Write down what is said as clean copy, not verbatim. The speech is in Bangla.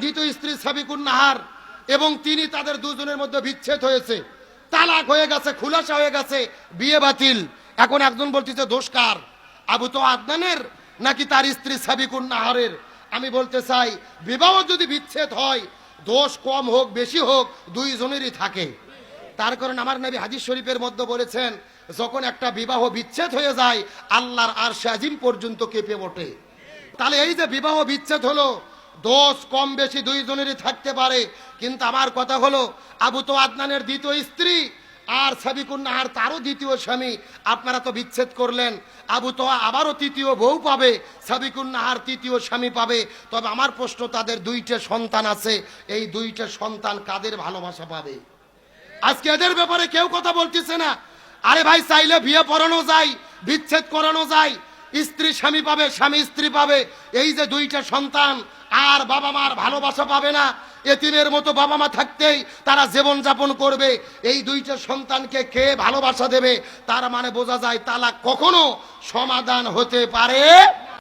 দ্বিতীয় স্ত্রী সাবিকুন নাহার, এবং তিনি তাদের দুজনের মধ্যে বিচ্ছেদ হয়েছে, তালাক হয়ে গেছে, খুলাসা হয়ে গেছে, বিয়ে বাতিল। এখন একজন বলতেছে দোষ কার, আবু তো আদনানের নাকি তার স্ত্রী সাবিকুন নাহারের? আমি বলতে চাই, বিবাহ যদি বিচ্ছেদ হয়, দোষ কম হোক বেশি হোক দুইজনেরই থাকে। তার কারণ আমার নবী হাদিস শরীফের মধ্যে বলেছেন, যখন একটা বিবাহ বিচ্ছেদ হয়ে যায় আল্লাহর আরশে আজিম পর্যন্ত কেঁপে ওঠে। তাহলে এই যে বিবাহ বিচ্ছেদ হলো, দোষ কম বেশি দুইজনেরই থাকতে পারে, কিন্তু আমার কথা হলো আবু তো আদনানের দ্বিতীয় স্ত্রী আর সাবিকুন নাহার তারও দ্বিতীয় স্বামী, আপনারা তো বিচ্ছেদ করলেন, আবু তো আবারও তৃতীয় বউ পাবে, সাবিকুন নাহার তৃতীয় স্বামী পাবে। তবে আমার প্রশ্ন, তাদের দুইটা সন্তান আছে, এই দুইটা সন্তান কাদের ভালোবাসা পাবে? আজকে এদের ব্যাপারে কেউ কথা বলতেছে না। আরে ভাই, চাইলে বিয়ে পড়ানো যায়, বিচ্ছেদ করানো যায়, স্ত্রী স্বামী পাবে, স্বামী স্ত্রী পাবে। এই যে দুইটা সন্তান আর বাবা মার ভালোবাসা পাবে না, এতিমের মতো বাবা মা থাকতেই তারা জীবন যাপন করবে, এই দুইটা সন্তানকে কে ভালোবাসা দেবে? তার মানে বোঝা যায় তালাক কখনো সমাধান হতে পারে